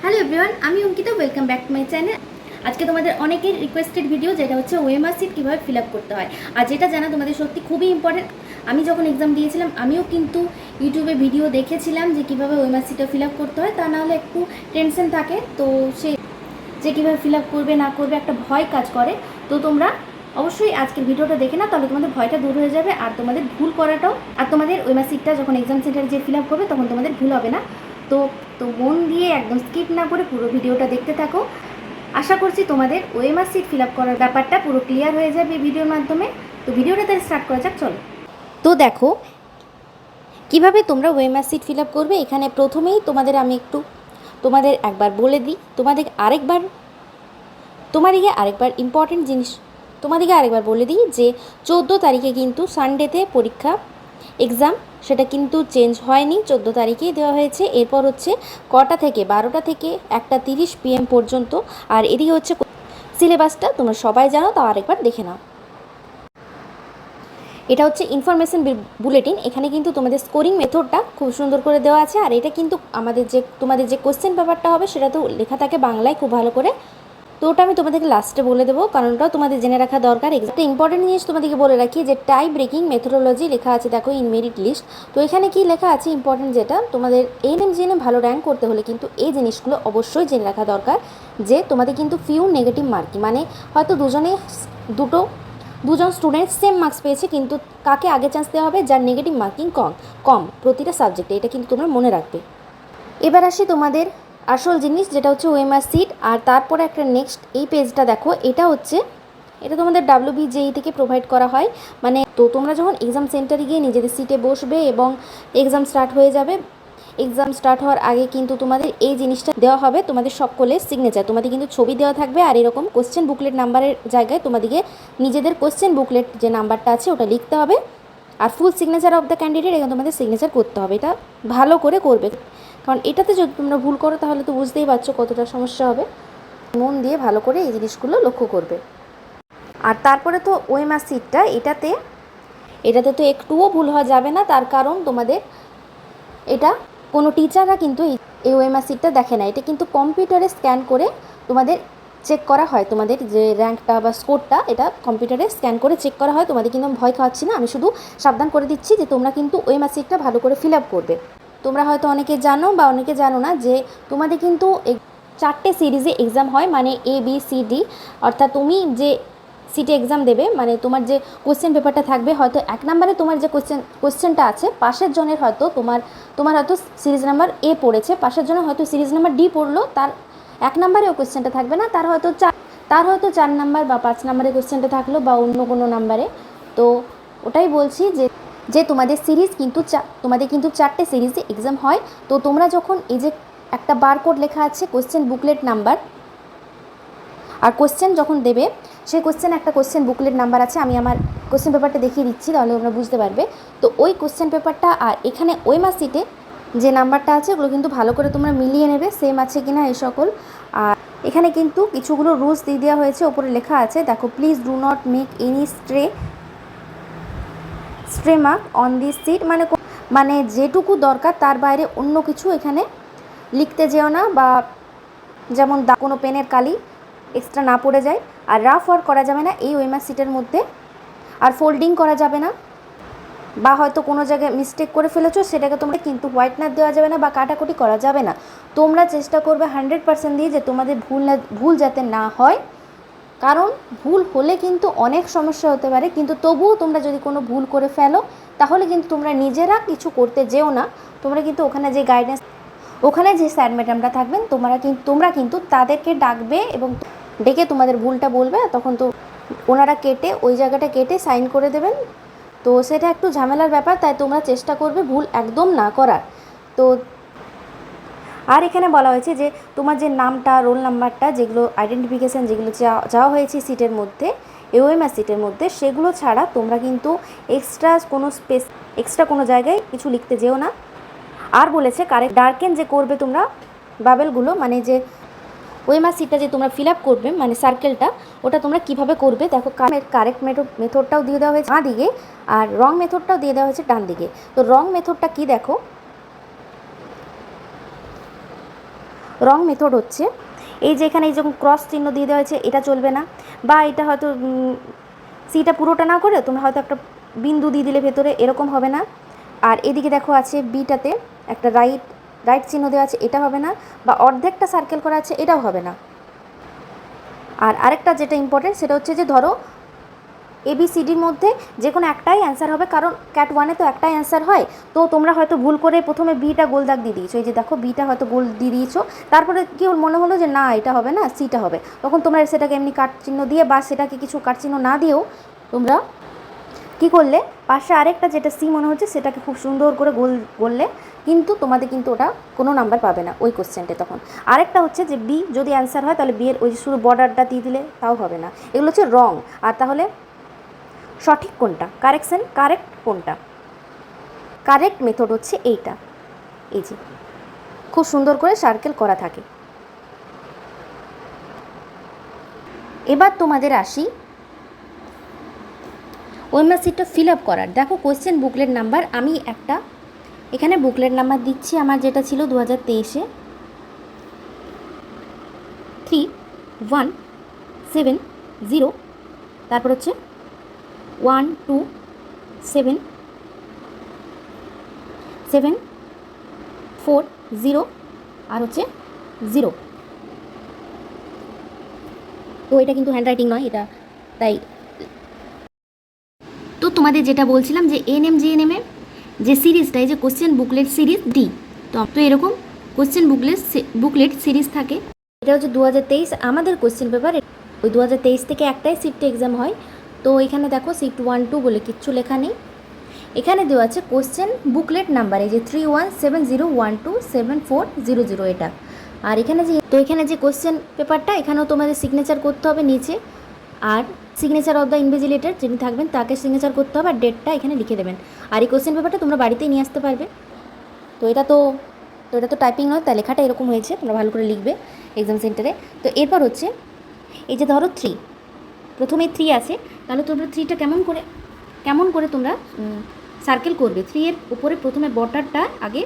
Hello everyone, আমি Ankita. Welcome back to my channel. আজকে তোমাদের অনেকের রিকোয়েস্টেড ভিডিও, যেটা হচ্ছে ওএমআর সিট কীভাবে ফিল আপ করতে হয়। আর যেটা জানা তোমাদের সত্যি খুবই ইম্পর্টেন্ট। আমি যখন এক্সাম দিয়েছিলাম আমিও কিন্তু ইউটিউবে ভিডিও দেখেছিলাম যে কীভাবে ওএমআর সিটটা ফিল আপ করতে হয়। তা নাহলে একটু টেনশন থাকে, তো সে যে কীভাবে ফিল আপ করবে না করবে একটা ভয় কাজ করে। তো তোমরা অবশ্যই আজকের ভিডিওটা দেখে না, তাহলে তোমাদের ভয়টা দূর হয়ে যাবে আর তোমাদের ভুল করাটাও, আর তোমাদের ওএমআর সিটটা যখন এক্সাম সেন্টারে যে ফিল আপ করবে তখন তোমাদের ভুল হবে না। তো তো মন দিয়ে একদম স্কিপ না করে পুরো ভিডিওটা দেখতে থাকো। আশা করছি তোমাদের ওএমআর সিট ফিল আপ করার ব্যাপারটা পুরো ক্লিয়ার হয়ে যাবে এই ভিডিওর মাধ্যমে। তো ভিডিওটা তাহলে স্টার্ট করা যাক, চলো। তো দেখো কিভাবে তোমরা ওএমআর সিট ফিল আপ করবে। এখানে প্রথমেই আমি একটু তোমাদের একবার বলে দিই, তোমাদেরকে আরেকবার ইম্পর্টেন্ট জিনিস তোমাদেরকে আরেকবার বলে দিই যে 14 তারিখে কিন্তু সানডেতে পরীক্ষা এক্সাম, সেটা কিন্তু চেঞ্জ হয়নি, 14 তারিখেই দেওয়া হয়েছে। এরপর হচ্ছে কটা থেকে 12টা থেকে 1:30 PM পর্যন্ত। আর এদিকে হচ্ছে সিলেবাসটা তোমরা সবাই জানো, তাও আরেকবার দেখে নাও। এটা হচ্ছে ইনফরমেশন বুলেটিন। এখানে কিন্তু তোমাদের স্কোরিং মেথডটা খুব সুন্দর করে দেওয়া আছে। আর এটা কিন্তু তোমাদের যে কোশ্চেন পেপারটা হবে সেটা তো লেখা থাকে বাংলায় খুব ভালো করে। তো ওটা আমি তোমাদেরকে লাস্টে বলে দেবো, কারণ ওটাও তোমাদের জেনে রাখা দরকার। একটা ইম্পর্টেন্ট জিনিস তোমাদেরকে বলে রাখি যে টাই ব্রেকিং মেথোডোলজি লেখা আছে, দেখো ইন মেরিট লিস্ট। তো এখানে কি লেখা আছে ইম্পর্টেন্ট, যেটা তোমাদের এনএমজিএনে ভালো র্যাঙ্ক করতে হলে কিন্তু এই জিনিসগুলো অবশ্যই জেনে রাখা দরকার। যে তোমাদের কিন্তু ফিউ নেগেটিভ মার্কিং, মানে হয়তো দুজন স্টুডেন্ট সেম মার্কস পেয়েছে, কিন্তু কাকে আগে চান্স দেওয়া হবে, যার নেগেটিভ মার্কিং কম প্রতিটা সাবজেক্টে। এটা কিন্তু তোমরা মনে রাখবে। এবার আসি তোমাদের আসল জিনিস, যেটা হচ্ছে ওএমআর সিট। আর তারপরে একটা নেক্সট এই পেজটা দেখো, এটা তোমাদের WBJEE থেকে প্রোভাইড করা হয়। মানে তো তোমরা যখন এক্সাম সেন্টারে গিয়ে নিজেদের সিটে বসবে এবং এক্সাম স্টার্ট হয়ে যাবে, এক্সাম স্টার্ট হওয়ার আগে কিন্তু তোমাদের এই জিনিসটা দেওয়া হবে, তোমাদের সকলের সিগনেচার। তোমাদের কিন্তু ছবি দেওয়া থাকবে, আর এরকম কোশ্চেন বুকলেট নাম্বারের জায়গায় তোমাদেরকে নিজেদের কোশ্চেন বুকলেট যে নাম্বারটা আছে ওটা লিখতে হবে। আর full signature of the candidate এখানে তোমাদের সিগনেচার করতে হবে। এটা ভালো করে করবে, কারণ এটাতে যদি তোমরা ভুল করো তাহলে তো বুঝতেই পারছো কতটা সমস্যা হবে। মন দিয়ে ভালো করে এই জিনিসগুলো লক্ষ্য করবে। আর তারপরে তো ওএমআর সিটটা, এটাতে তো একটুও ভুল হওয়া যাবে না। তার কারণ তোমাদের এটা কোনো টিচাররা কিন্তু এই ওএমআর সিটটা দেখে না। এটা কিন্তু কম্পিউটারে স্ক্যান করে তোমাদের চেক করা হয়, তোমাদের যে র্যাঙ্কটা বা স্কোরটা এটা কম্পিউটারে স্ক্যান করে চেক করা হয়। তোমাদের কিন্তু ভয় খাওয়াচ্ছি না, আমি শুধু সাবধান করে দিচ্ছি যে তোমরা কিন্তু ওএমআর সিটটা ভালো করে ফিল আপ করবে। তোমরা হয়তো অনেকে জানো বা অনেকে জানো না যে তোমাদের কিন্তু 4টে সিরিজে এক্সাম হয়, মানে ABCD। অর্থাৎ তুমি যে সিটে এক্সাম দেবে, মানে তোমার যে কোশ্চেন পেপারটা থাকবে, হয়তো 1 নম্বরে তোমার যে কোশ্চেনটা আছে, পাশের জনের হয়তো তোমার হয়তো সিরিজ নাম্বার A পড়েছে, পাশের জনের হয়তো সিরিজ নাম্বার D পড়লো, তার 1 নম্বরেও কোশ্চেনটা থাকবে না, তার হয়তো 4 নাম্বার বা 5 নম্বরের কোশ্চেনটা থাকলো, বা অন্য কোনো নাম্বারে। তো ওটাই বলছি যে তোমাদের কিন্তু 4টে সিরিজে এক্সাম হয়। তো তোমরা যখন এই যে একটা বারকোড লেখা আছে কোশ্চেন বুকলেট নাম্বার, আর কোশ্চেন যখন দেবে সেই একটা কোশ্চেন বুকলেট নাম্বার আছে। আমি আমার কোশ্চেন পেপারটা দেখিয়ে দিচ্ছি, তাহলে তোমরা বুঝতে পারবে। তো ওই কোশ্চেন পেপারটা আর এখানে ওএমআর সিটে যে নাম্বারটা আছে ওগুলো কিন্তু ভালো করে তোমরা মিলিয়ে নেবে সেম আছে কিনা এই সকল। আর এখানে কিন্তু কিছুগুলো রুলস দিয়ে দেওয়া হয়েছে, ওপরে লেখা আছে দেখো, please do not make any stray mark on this sheet. মানে যেটুকু দরকার তার বাইরে অন্য কিছু এখানে লিখতে যেও না, বা যেমন কোনো পেনের কালি এক্সট্রা না পড়ে যায়। আর রাফ ওয়ার্ক করা যাবে না এই ওএমআর সিটের মধ্যে। আর ফোল্ডিং করা যাবে না, বা হয়তো কোনো জায়গায় মিস্টেক করে ফেলেছো সেটাকে তোমরা কিন্তু হোয়াইটনার দেওয়া যাবে না, বা কাটাকুটি করা যাবে না। তোমরা চেষ্টা করবে 100% দিয়ে যে তোমাদের ভুল যাতে না হয়, কারণ ভুল হলে কিন্তু অনেক সমস্যা হতে পারে। কিন্তু তবুও তোমরা যদি কোনো ভুল করে ফেলো তাহলে কিন্তু তোমরা নিজেরা কিছু করতে যেও না। তোমরা কিন্তু ওখানে যে স্যার ম্যাডামরা থাকবেন তোমরা কিন্তু তাদেরকে ডাকবে এবং ডেকে তোমাদের ভুলটা বলবে। তখন তো ওনারা ওই জায়গাটা কেটে সাইন করে দেবেন। তো সেটা একটু ঝামেলার ব্যাপার, তাই তোমরা চেষ্টা করবে ভুল একদম না করার। তো আর এখানে বলা হয়েছে যে তোমার যে নামটা, রোল নাম্বারটা, যেগুলো আইডেন্টিফিকেশান যেগুলো চাওয়া হয়েছে সিটের মধ্যে, ওএমআর সিটের মধ্যে, সেগুলো ছাড়া তোমরা কিন্তু এক্সট্রা কোনো জায়গায় কিছু লিখতে যেও না। আর বলেছে ডার্কেন যে করবে তোমরা বাবেলগুলো, মানে যে ওএমআর সিটটা যে তোমরা ফিল আপ করবে, মানে সার্কেলটা, ওটা তোমরা কিভাবে করবে দেখো। কারেক্ট মেথডটাও দিয়ে দেওয়া হয়েছে বাঁ দিকে, আর রং মেথডটাও দিয়ে দেওয়া হয়েছে ডান দিকে। তো রং মেথডটা কি দেখো, রং মেথড হচ্ছে এই যে এখানে এই যখন ক্রস চিহ্ন দিয়ে দেওয়া হয়েছে এটা চলবে না, বা এটা হয়তো সিটা পুরোটা না করে তোমরা হয়তো একটা বিন্দু দিয়ে দিলে ভেতরে, এরকম হবে না। আর এদিকে দেখো আছে বিটাতে একটা রাইট চিহ্ন দেওয়া আছে, এটা হবে না, বা অর্ধেকটা সার্কেল করা আছে, এটাও হবে না। আর আরেকটা যেটা ইম্পর্টেন্ট সেটা হচ্ছে যে ধরো ABCDর মধ্যে যে কোনো একটাই অ্যান্সার হবে, কারণ ক্যাট 1-এ তো একটাই অ্যান্সার হয়। তো তোমরা হয়তো ভুল করে প্রথমে বিটা গোল দাগ দিয়ে দিয়েছো, এই যে দেখো বিটা হয়তো গোল দিয়ে দিয়েছো, তারপরে কি মনে হলো যে না এটা হবে না, সিটা হবে, তখন তোমরা সেটাকে এমনি কাট চিহ্ন দিয়ে বা সেটাকে কিছু কাট চিহ্ন না দিয়েও তোমরা কী করলে পাশে আরেকটা যেটা সি মনে হচ্ছে সেটাকে খুব সুন্দর করে গোল করলে কিন্তু তোমাদের কিন্তু ওটা কোনো নাম্বার পাবে না ওই কোশ্চেনটে। তখন আরেকটা হচ্ছে যে বি যদি অ্যান্সার হয় তাহলে বি এর ওই শুধু বর্ডারটা দিয়ে দিলে তাও হবে না, এগুলো হচ্ছে রং। আর তাহলে সঠিক কোনটা, কারেক্ট কোনটা, কারেক্ট মেথড হচ্ছে এইটা, এই যে খুব সুন্দর করে সার্কেল করা থাকে। এবার তোমাদের আসি ওএমআর সিটটা ফিল আপ করার। দেখো কোয়েশ্চেন বুকলেট নাম্বার আমি একটা এখানে বুকলেট নাম্বার দিচ্ছি, আমার যেটা ছিল 2023-এ 3170, তারপর হচ্ছে 12740 আর হচ্ছে 0। তো এটা কিন্তু হ্যান্ডরাইটিং নয়, এটা তাই। তো তোমাদের যেটা বলছিলাম যে NMGNM-এ যে সিরিজটা, এই যে কোশ্চেন বুকলেট সিরিজ ডি, তো এরকম কোশ্চেন বুকলেট সিরিজ থাকে। এটা হচ্ছে 2023 আমাদের কোশ্চেন পেপার। ওই 2023 থেকে একটাই শিফট এক্সাম হয়। তো এখানে দেখো শিফট 1-2 বলে কিচ্ছু লেখা নেই, এখানে দেওয়া আছে কোশ্চেন বুকলেট নাম্বার, এই যে 3170127400 এটা। আর এখানে যে কোশ্চেন পেপারটা, এখানেও তোমাদের সিগনেচার করতে হবে নিচে, আর সিগনেচার অফ দ্য ইনভিজিলেটর যিনি থাকবেন তাকে সিগনেচার করতে হবে, আর ডেটটা এখানে লিখে দেবেন। আর এই কোশ্চেন পেপারটা তোমরা বাড়িতেই নিয়ে আসতে পারবে। তো এটা তো টাইপিং নয়, তাই লেখাটা এরকম হয়েছে, তোমরা ভালো করে লিখবে এক্সাম সেন্টারে। তো এরপর হচ্ছে এই যে ধরো 3, প্রথমে 3 আছে, তাহলে তোমরা 3টা কেমন করে তোমরা সার্কেল করবে। 3-এর উপরে প্রথমে বর্ডারটা আগে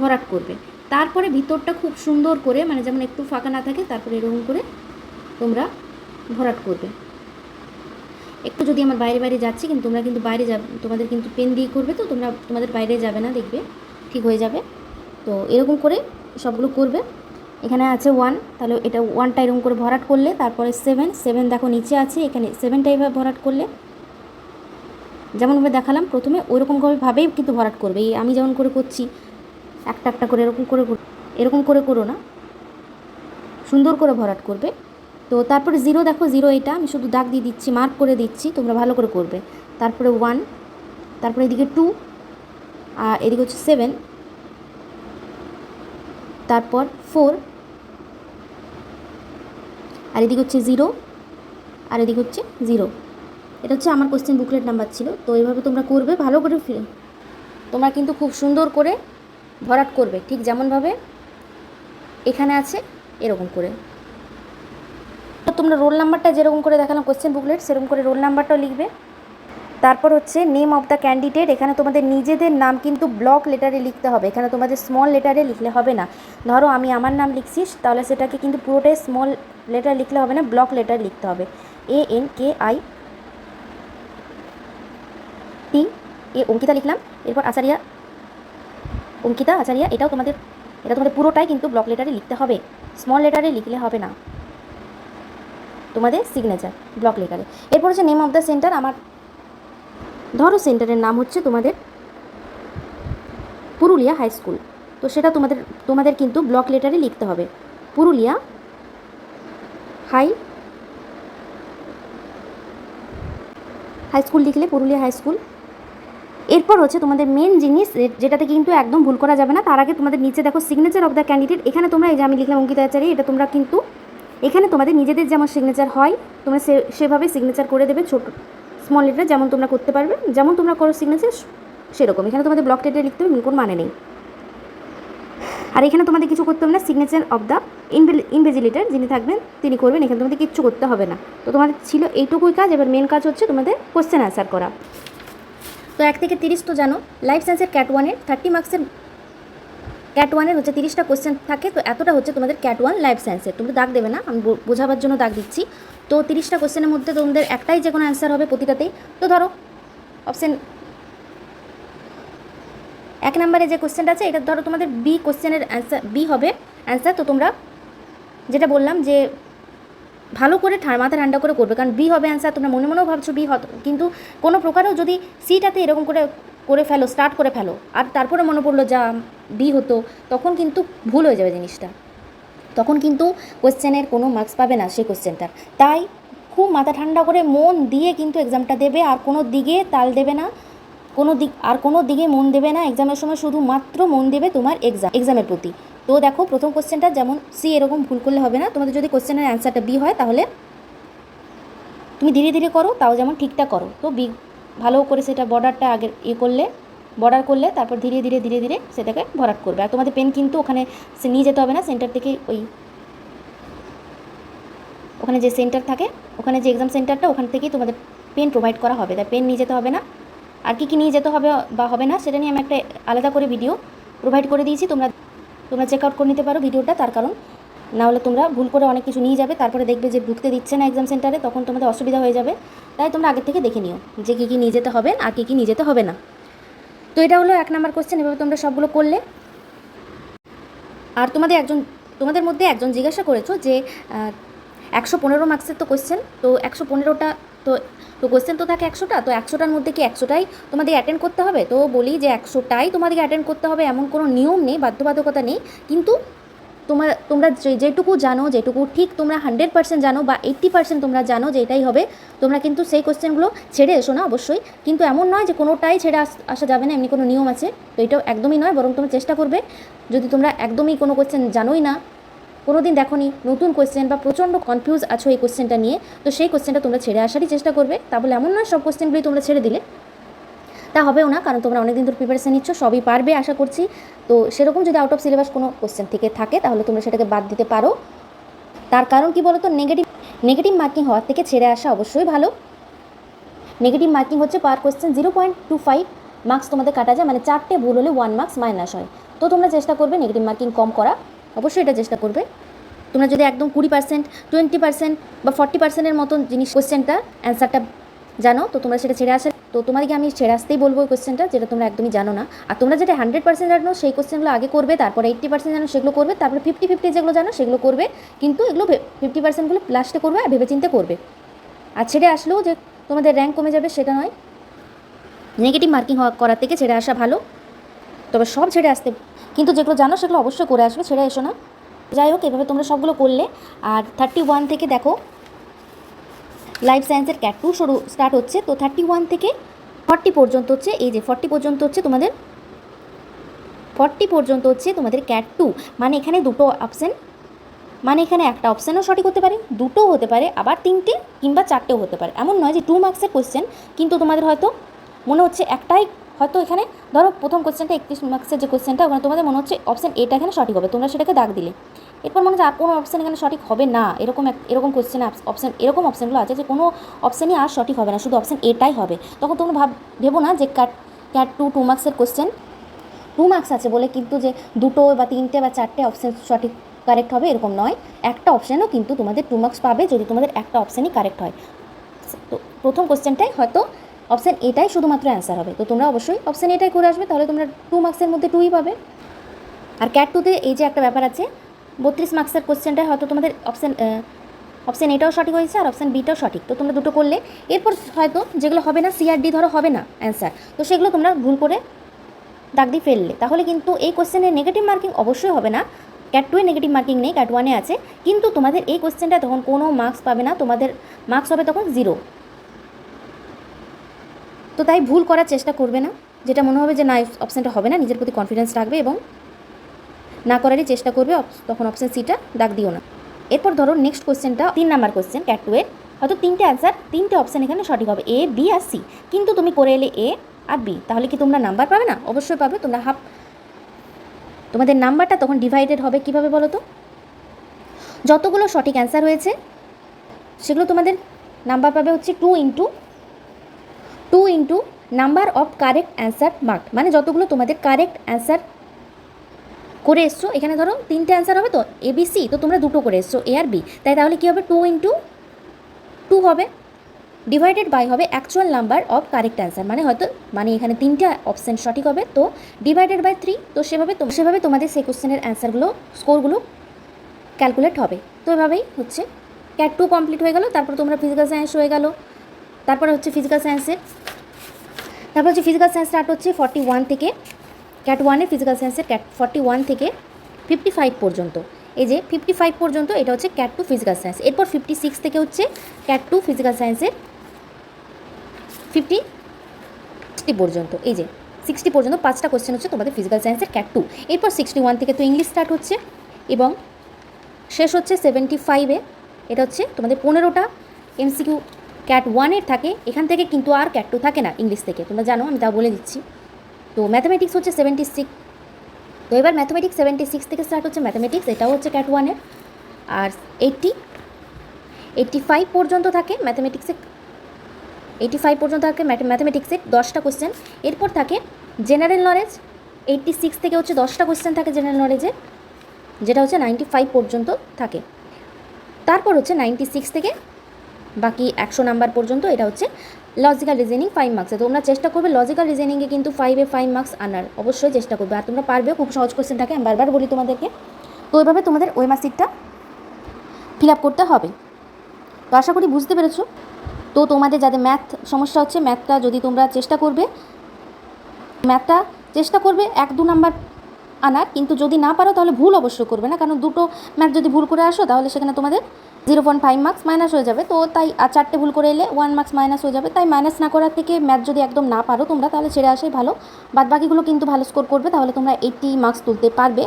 ভরাট করবে, তারপরে ভিতরটা খুব সুন্দর করে, মানে যেমন একটু ফাঁকা না থাকে, তারপরে এরকম করে তোমরা ভরাট করবে। একটু যদি আমার বাইরে যাচ্ছি, কিন্তু তোমরা কিন্তু বাইরে যাবে, তোমাদের কিন্তু পেন দিয়ে করবে, তো তোমাদের বাইরে যাবে না, দেখবে ঠিক হয়ে যাবে। তো এরকম করে সবগুলো করবে। এখানে আছে 1, তাহলে এটা 1টা এরকম করে ভরাট করলে, তারপরে 7 দেখো নিচে আছে, এখানে 7টা এইভাবে ভরাট করলে, যেমনভাবে দেখালাম প্রথমে ওইরকমভাবেই কিন্তু ভরাট করবে। এই আমি যেমন করে করছি একটা করে এরকম করে করো না, সুন্দর করে ভরাট করবে। তো তারপরে 0 দেখো 0, এটা আমি শুধু দাগ দিয়ে দিচ্ছি, মার্ক করে দিচ্ছি, তোমরা ভালো করে করবে। তারপরে 1, তারপরে এদিকে 2, আর এদিকে হচ্ছে 7, তারপর 4, আর এদিকে হচ্ছে 0, আর এদিকে হচ্ছে 0। এটা হচ্ছে আমার কোশ্চেন বুকলেট নাম্বার ছিল। তো এইভাবে তোমরা করবে ভালো করে, তোমরা কিন্তু খুব সুন্দর করে ভরাট করবে, ঠিক যেমনভাবে এখানে আছে এরকম করে। তোমরা রোল নাম্বারটা যেরকম করে দেখালাম কোশ্চেন বুকলেট, সেরকম করে রোল নাম্বারটাও লিখবে। তারপর হচ্ছে নেম অফ দ্য ক্যান্ডিডেট, এখানে তোমাদের নিজেদের নাম কিন্তু ব্লক লেটারে লিখতে হবে, এখানে তোমাদের স্মল লেটারে লিখলে হবে না। ধরো আমি আমার নাম লিখছি, তাহলে সেটাকে কিন্তু পুরোটাই স্মল লেটার লিখলে হবে না, ব্লক লেটার লিখতে হবে। ANKIT, অঙ্কিতা লিখলাম, এরপর অঙ্কিতা আচারিয়া, এটা তোমাদের পুরোটাই কিন্তু ব্লক লেটারে লিখতে হবে, স্মল লেটারে লিখলে হবে না, তোমাদের সিগনেচার ব্লক লেটারে। এরপর হচ্ছে নেম অফ দ্য সেন্টার, আমার ধরো সেন্টারের নাম হচ্ছে তোমাদের পুরুলিয়া হাই স্কুল, তো সেটা তোমাদের কিন্তু ব্লক লেটারে লিখতে হবে, পুরুলিয়া হাই স্কুল লিখলে পুরুলিয়া হাই স্কুল। এরপর হচ্ছে তোমাদের মেন জিনিস, যেটাতে কিন্তু একদম ভুল করা যাবে না, তার আগে তোমাদের নিচে দেখো সিগনেচার অফ দ্য ক্যান্ডিডেট, এখানে তোমরা এই যে আমি লিখলাম অঙ্কিতা আচার্য, এটা তোমরা কিন্তু এখানে তোমাদের নিজেদের যেমন সিগনেচার হয় তোমরা সেভাবে সিগনেচার করে দেবে, ছোট স্মল লেটার যেমন তোমরা করতে পারবে, যেমন তোমরা করো সিগনেচার সেরকম। এখানে তোমাদের ব্লক লেটারে লিখতে হবে, কোনো মানে নেই। আর এখানে তোমাদের কিছু করতে হবে না, সিগনেচার অফ দ্য ইনভিজিলেটর যিনি থাকবেন তিনি করবেন, এখানে তোমাদের কিচ্ছু করতে হবে না। তো তোমাদের ছিল এইটুকুই কাজ। এবার মেন কাজ হচ্ছে তোমাদের কোশ্চেন অ্যান্সার করা। তো 1 থেকে 30 তো জানো, লাইফ সায়েন্সের ক্যাট 1-এর 30 মার্কসের ক্যাট ওয়ানের হচ্ছে 30টা কোশ্চেন থাকে, তো এতটা হচ্ছে তোমাদের ক্যাট ওয়ান লাইফ সায়েন্সের। তোমরা দাগ দেবে না, আমি বোঝাবার জন্য দাগ দিচ্ছি। তো 30টা কোশ্চেনের মধ্যে তোমাদের একটাই যে কোনো অ্যান্সার হবে প্রতিটাতেই। তো ধরো অপশান 1 নম্বরে যে কোশ্চেনটা আছে, এটা ধরো তোমাদের বি কোশ্চেনের অ্যান্সার, বি হবে অ্যান্সার। তো তোমরা যেটা বললাম যে ভালো করে মাথা ঠান্ডা করে করবে, কারণ বি হবে অ্যান্সার। তোমরা মনে মনেও ভাবছো বি হতো, কিন্তু কোনো প্রকারেও যদি সিটাতে এরকম করে ফেলো, স্টার্ট করে ফেলো, আর তারপরে মনে পড়লো যা বি হতো, তখন কিন্তু ভুল হয়ে যাবে জিনিসটা, তখন কিন্তু কোশ্চেনের কোনো মার্কস পাবে না সেই কোশ্চেনটার। তাই খুব মাথা ঠান্ডা করে মন দিয়ে কিন্তু এক্সামটা দেবে, আর কোনো দিকে তাল দেবে না, কোনো দিকে মন দেবে না এক্সামের সময়, শুধুমাত্র মন দেবে তোমার এক্সামের প্রতি। তো দেখো প্রথম কোশ্চেনটা যেমন সি, এরকম ভুল করলে হবে না। তোমাদের যদি কোশ্চেনের অ্যান্সারটা বি হয় তাহলে তুমি ধীরে ধীরে করো, তাও যেমন ঠিকঠাক করো। তো বি ভালো করে সেটা বর্ডারটা আগে বর্ডার করলে তারপর ধীরে ধীরে সেটাকে ভরাট করবে। আর তোমাদের পেন কিন্তু ওখানে নিয়ে যেতে হবে না, সেন্টার থেকে ওখানে যে সেন্টার থাকে, ওখানে যে এক্সাম সেন্টারটা, ওখান থেকেই তোমাদের পেন প্রোভাইড করা হবে, তাই পেন নিয়ে যেতে হবে না। আর কী নিয়ে যেতে হবে বা হবে না সেটা নিয়ে আমি একটা আলাদা করে ভিডিও প্রোভাইড করে দিয়েছি, তোমরা চেক আউট করে নিতে পারো ভিডিওটা। তার কারণ না হলে তোমরা ভুল করে অনেক কিছু নিয়ে যাবে, তারপরে দেখবে যে ঢুকতে দিচ্ছে না এক্সাম সেন্টারে, তখন তোমাদের অসুবিধা হয়ে যাবে। তাই তোমরা আগের থেকে দেখে নিও যে কী নিয়ে যেতে হবে আর কী নিয়ে যেতে হবে না। তো এটা হলো 1 নম্বর কোশ্চেন। এভাবে তোমরা সবগুলো করলে। আর তোমাদের মধ্যে একজন জিজ্ঞাসা করেছো যে 115 মার্কসের তো কোশ্চেন, তো 115টা তো কোশ্চেন তো থাকে 100টা, তো 100টার মধ্যে কি 100টাই তোমাদের অ্যাটেন্ড করতে হবে? তো বলি যে 100টাই তোমাদেরকে অ্যাটেন্ড করতে হবে এমন কোনো নিয়ম নেই, বাধ্যবাধকতা নেই। কিন্তু তোমরা যেটুকু জানো, যেটুকু ঠিক তোমরা 100% জানো বা 80% তোমরা জানো যে এটাই হবে, তোমরা কিন্তু সেই কোশ্চেনগুলো ছেড়ে এসো না অবশ্যই। কিন্তু এমন নয় যে কোনোটাই ছেড়ে আসা যাবে না, এমনি কোনো নিয়ম আছে, তো এটাও একদমই নয়। বরং তোমরা চেষ্টা করবে, যদি তোমরা একদমই কোনো কোশ্চেন জানোই না, কোনো দিন দেখোনি, নতুন কোশ্চেন বা প্রচণ্ড কনফিউজ আছো এই কোশ্চেনটা নিয়ে, তো সেই কোশ্চেনটা তোমরা ছেড়ে আসারই চেষ্টা করবে। তা বলে এমন নয় সব কোশ্চেনগুলোই তোমরা ছেড়ে দিলে, তা হবেও না, কারণ তোমরা অনেক দিন ধরে প্রিপারেশন নিচ্ছ, সবই পারবে আশা করছি। তো সেরকম যদি আউট অফ সিলেবাস কোনো কোশ্চেন থেকে থাকে তাহলে তোমরা সেটাকে বাদ দিতে পারো। তার কারণ কি বলো তো, নেগেটিভ মার্কিং হওয়ার থেকে ছেড়ে আসা অবশ্যই ভালো। নেগেটিভ মার্কিং হচ্ছে পার কোশ্চেন 0.25 মার্কস তোমাদের কাটা যায়, মানে 4টে ভুল হলে 1 মার্কস মাইনাস হয়। তো তোমরা চেষ্টা করবে নেগেটিভ মার্কিং কম করা, অবশ্যই এটা চেষ্টা করবে। তোমরা যদি একদম 20%, 20% বা 40%-এর মতন জিনিস কোশ্চেনটা অ্যান্সারটা জানো, তো তোমরা সেটা ছেড়ে আসা। তো তোমাদেরকে আমি ছেড়ে আসতেই বলবো ওই কোশ্চেনটা যেটা তোমরা একদমই জানো না। আর তোমরা যেটা 100% জানো সেই কোশ্চেনগুলো আগে করবে, তারপরে 80% জানো সেগুলো করবে, তারপরে 50-50 যেগুলো জানো সেগুলো করবে। কিন্তু এগুলো 50%গুলো লাস্টে করবে আর ভেবেচিন্তে করবে। আর ছেড়ে আসলেও যে তোমাদের র্যাঙ্ক কমে যাবে সেটা নয়, নেগেটিভ মার্কিং করার থেকে ছেড়ে আসা ভালো। তবে সব ছেড়ে আসতে, কিন্তু যেগুলো জানো সেগুলো অবশ্যই করে আসবে, ছেড়ে এসো না। যাই হোক, এভাবে তোমরা সবগুলো করলে। আর 31 থেকে দেখো লাইফ সায়েন্সের ক্যাট 2 স্টার্ট হচ্ছে। তো 31 থেকে 40 পর্যন্ত হচ্ছে, এই যে 40 পর্যন্ত হচ্ছে তোমাদের ক্যাট 2। মানে এখানে দুটো অপশান, মানে এখানে একটা অপশানও সঠিক হতে পারে, দুটোও হতে পারে, আবার 3টে কিংবা 4টেও হতে পারে। এমন নয় যে 2 মার্কসের কোশ্চেন, কিন্তু তোমাদের হয়তো মনে হচ্ছে একটাই, হয়তো এখানে ধরো প্রথম কোশ্চেনটা 31 মার্কসের যে কোশ্চেনটা, ওখানে তোমাদের মনে হচ্ছে অপশান এটা এখানে সঠিক হবে, তোমরা সেটাকে দাগ দিলে। এরপর মনে হচ্ছে আর কোনো অপশান এখানে সঠিক হবে না, এরকম কোশ্চেন এরকম অপশানগুলো আছে যে কোনো অপশানই আর সঠিক হবে না, শুধু অপশান এটাই হবে। তখন তোমরা ভেবো না যে ক্যাট 2 মার্কসের কোশ্চেন, 2 মার্কস আছে বলে কিন্তু যে 2টো বা 3টে বা 4টে অপশান সঠিক কারেক্ট হবে এরকম নয়। একটা অপশানও কিন্তু তোমাদের 2 মার্কস পাবে যদি তোমাদের একটা অপশানই কারেক্ট হয়। তো প্রথম কোশ্চেনটাই হয়তো অপশান এটাই শুধুমাত্র অ্যান্সার হবে, তো তোমরা অবশ্যই অপশান এটাই করে আসবে, তাহলে তোমরা 2 মার্কসের মধ্যে 2ই পাবে। আর ক্যাট 2তে এই যে একটা ব্যাপার আছে, 32 মার্কসের কোশ্চেনটা হয়তো তোমাদের অপশান এটাও সঠিক হয়েছে আর অপশান বিটাও সঠিক, তো তোমরা দুটো করলে। এরপর হয়তো যেগুলো হবে না, সি আর ডি ধরো হবে না অ্যান্সার, তো সেগুলো তোমরা ভুল করে দাগ দিয়ে ফেললে, তাহলে কিন্তু এই কোশ্চেনের নেগেটিভ মার্কিং অবশ্যই হবে না। ক্যাট 2-এ নেগেটিভ মার্কিং নেই, ক্যাট 1-এ আছে, কিন্তু তোমাদের এই কোশ্চেনটা তখন কোনো মার্কস পাবে না, তোমাদের মার্কস হবে তখন 0। তো তাই ভুল করার চেষ্টা করবে না, যেটা মনে হবে যে না অপশানটা হবে না, নিজের প্রতি কনফিডেন্স রাখবে এবং না করারই চেষ্টা করবে, তখন অপশান সিটা দাগ দিও না। এরপর ধরো নেক্সট কোশ্চেনটা 3 নাম্বার কোশ্চেন ক্যাট 2-এর, হয়তো 3টে অ্যান্সার, 3টে অপশান এখানে সঠিক হবে, এ বি আর সি, কিন্তু তুমি করে এলে এ আর বি, তাহলে কি তোমরা নাম্বার পাবে না? অবশ্যই পাবে। তোমরা তোমাদের নাম্বারটা তখন ডিভাইডেড হবে কীভাবে বলো তো, যতগুলো সঠিক অ্যান্সার হয়েছে সেগুলো তোমাদের নাম্বার পাবে হচ্ছে 2 into number of correct answer mark, মানে যতগুলো তোমাদের কারেক্ট অ্যান্সার করে এসছো, এখানে ধরো 3টে অ্যান্সার হবে তো ABC, তো তোমরা 2টো করে এসছো A আর B, তাই তাহলে কী হবে 2 × 2 হবে, ডিভাইডেড বাই হবে actual number of correct answer, মানে এখানে 3টে অপশান সঠিক হবে, তো ডিভাইডেড বাই 3, তো সেভাবে তোমাদের সেই কোশ্চেনের অ্যান্সারগুলো স্কোরগুলো ক্যালকুলেট হবে। তো এভাবেই হচ্ছে ক্যাট 2 কমপ্লিট হয়ে গেল। তারপর তোমরা ফিজিক্যাল সায়েন্স হয়ে গেল। তারপরে হচ্ছে ফিজিক্যাল সায়েন্স স্টার্ট হচ্ছে 41 থেকে, ক্যাট 1-এর ফিজিক্যাল সায়েন্সের ক্যাট 41 থেকে 55 পর্যন্ত, এই যে 55 পর্যন্ত এটা হচ্ছে ক্যাট 2 ফিজিক্যাল সায়েন্স। এরপর 56 থেকে হচ্ছে ক্যাট 2 ফিজিক্যাল সায়েন্সের 60 পর্যন্ত, এই যে 60 পর্যন্ত 5টা কোশ্চেন হচ্ছে তোমাদের ফিজিক্যাল সায়েন্সের ক্যাট 2। এরপর 61 থেকে তো ইংলিশ স্টার্ট হচ্ছে এবং শেষ হচ্ছে 75-এ, এটা হচ্ছে তোমাদের 15টা MCQ ক্যাট 1-এর থাকে। এখান থেকে কিন্তু আর ক্যাট 2 থাকে না ইংলিশ থেকে, তোমরা জানো, আমি তা বলে দিচ্ছি। তো ম্যাথামেটিক্স হচ্ছে 76, তো এবার ম্যাথামেটিক্স 76 থেকে স্টার্ট হচ্ছে ম্যাথামেটিক্স, এটাও হচ্ছে ক্যাট 1-এর। আর 85 পর্যন্ত থাকে ম্যাথামেটিক্সে, 85 পর্যন্ত থাকে ম্যাথামেটিক্সের 10টা কোশ্চেন। এরপর থাকে জেনারেল নলেজ, 86 থেকে হচ্ছে 10টা কোশ্চেন থাকে জেনারেল নলেজে, যেটা হচ্ছে 95 পর্যন্ত থাকে। তারপর হচ্ছে 96 থেকে বাকি 100 নাম্বার পর্যন্ত, এটা হচ্ছে লজিক্যাল রিজনিং 5 মার্কসে। তোমরা চেষ্টা করবে লজিক্যাল রিজনিংয়ে কিন্তু 5-এ 5 মার্কস আনার, অবশ্যই চেষ্টা করবে, আর তোমরা পারবে, খুব সহজ কোশ্চেন থাকে, আমি বারবার বলি তোমাদেরকে। তো ওইভাবে তোমাদের ওএমআর সিটটা ফিল আপ করতে হবে। তো আশা করি বুঝতে পেরেছো। তো তোমাদের যাদের ম্যাথ সমস্যা হচ্ছে, ম্যাথটা যদি তোমরা চেষ্টা করবে 1-2 নাম্বার আনার, কিন্তু যদি না পারো তাহলে ভুল অবশ্যই করবে না, কারণ 2টো ম্যাথ যদি ভুল করে আসো তাহলে সেখানে তোমাদের 0.5 মার্কস মাইনাস হয়ে যাবে। তো তাই আর 4টে ভুল করে এলে 1 মার্কস মাইনাস হয়ে যাবে। তাই মাইনাস না করার থেকে ম্যাথ যদি একদম না পারো তোমরা, তাহলে ছেড়ে আসাই ভালো। বাদবাকিগুলো কিন্তু ভালো স্কোর করবে, তাহলে তোমরা 80 মার্কস তুলতে পারবে।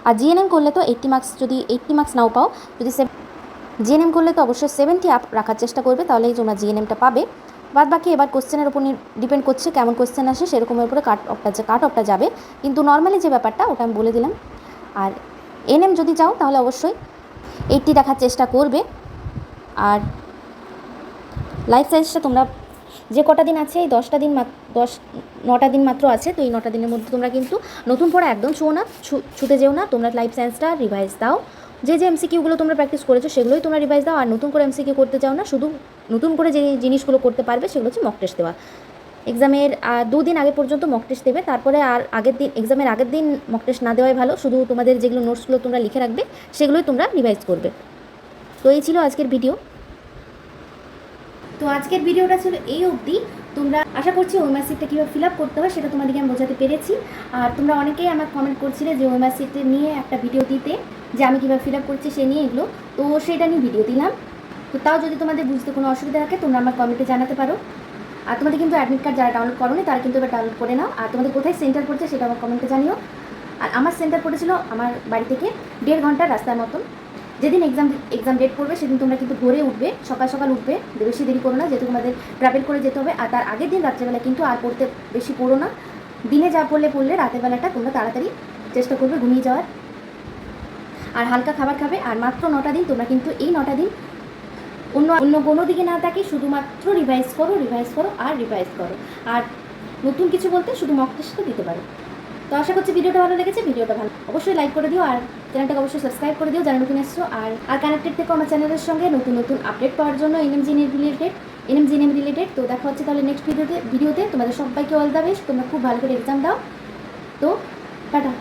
আর জিএনএম করলে তো 80 মার্কস, যদি 80 মার্কস নাও পাও, যদি জিএনএম করলে তো অবশ্যই 70 আপ রাখার চেষ্টা করবে, তাহলেই তোমরা জিএনএমটা পাবে। বাদবাকি এবার কোশ্চেনের উপর ডিপেন্ড করছে, কেমন কোশ্চেন আসে সেরকমের উপরে কাট অফটা যাবে, কিন্তু নর্মালি যে ব্যাপারটা ওটা আমি বলে দিলাম। আর এনএম যদি চাও তাহলে অবশ্যই 80 রাখার চেষ্টা করবে। আর লাইফ সায়েন্সটা তোমরা যে কটা দিন আছে, এই 9টা দিন মাত্র আছে, তো এই 9টা দিনের মধ্যে তোমরা কিন্তু নতুন পড়া একদম ছুতে যেও না। তোমরা লাইফ সায়েন্সটা রিভাইজ দাও, যে MCQগুলো তোমরা প্র্যাকটিস করেছো সেগুলোই তোমরা রিভাইজ দাও, আর নতুন করে MCQ করতে চাও না, শুধু নতুন করে যে জিনিসগুলো করতে পারবে সেগুলো হচ্ছে মক টেস্ট দেওয়া। এক্সামের 2 দিন আগে পর্যন্ত মক টেস্ট দেবে, তারপরে আর এক্সামের আগের দিন মক টেস্ট না দেওয়াই ভালো। শুধু তোমাদের যেগুলো নোটসগুলো তোমরা লিখে রাখবে সেগুলোই তোমরা রিভাইজ করবে। তো এই ছিল আজকের ভিডিও। তো আজকের ভিডিওটা ছিল এই অবধি। তোমরা আশা করছি ওএমআর সিটটা কীভাবে ফিল আপ করতে হয় সেটা তোমাদেরকে আমি বোঝাতে পেরেছি। আর তোমরা অনেকেই আমার কমেন্ট করছিলে যে ওএমআর সিটে নিয়ে একটা ভিডিও দিতে, যে আমি কীভাবে ফিল আপ করছি সে নিয়ে এগুলো, তো সেটা নিয়ে ভিডিও দিলাম। তো তাও যদি তোমাদের বুঝতে কোনো অসুবিধা থাকে তোমরা আমার কমেন্টে জানাতে পারো। আর তোমাদের কিন্তু অ্যাডমিট কার্ড যারা ডাউনলোড করোনি তারা কিন্তু এবার ডাউনলোড করে নাও। আর তোমাদের কোথায় সেন্টার পড়ছে সেটা আমার কমেন্টে জানিও। আর আমার সেন্টার পড়েছিল আমার বাড়ি থেকে 1.5 ঘন্টার রাস্তার মতন। যেদিন এক্সাম ডেট পড়বে সেদিন তোমরা কিন্তু ভোরে উঠবে, সকাল উঠবে, বেশি দেরি করো না, যেহেতু তোমাদের ট্রাভেল করে যেতে হবে। আর তার আগের দিন রাত্রেবেলা কিন্তু আর পড়তে বেশি পড়ো না, দিনে যা পড়লে রাতের বেলাটা তোমরা তাড়াতাড়ি চেষ্টা করবে ঘুমিয়ে যাওয়ার, আর হালকা খাবার খাবে। আর মাত্র 9টা দিন, তোমরা কিন্তু এই 9টা দিন অন্য কোনো দিকে না তাকিয়ে শুধুমাত্র রিভাইজ করো আর নতুন কিছু বলতে শুধু মক টেস্টটা দিতে পারো। তো আশা করছি ভিডিওটা ভালো লেগেছে। ভিডিওটা ভালো অবশ্যই লাইক করে দিও, আর চ্যানেলটাকে অবশ্যই সাবস্ক্রাইব করে দিও যারা নতুন এসছো। আর কানেক্টেড থেকো আমার চ্যানেলের সঙ্গে নতুন আপডেট পাওয়ার জন্য এনএম রিলেটেড। তো দেখা হচ্ছে তাহলে নেক্সট ভিডিওতে। তোমাদের সবাইকে অল দ্য বেস্ট, তোমরা খুব ভালো করে এক্সাম দাও। তো টাটা।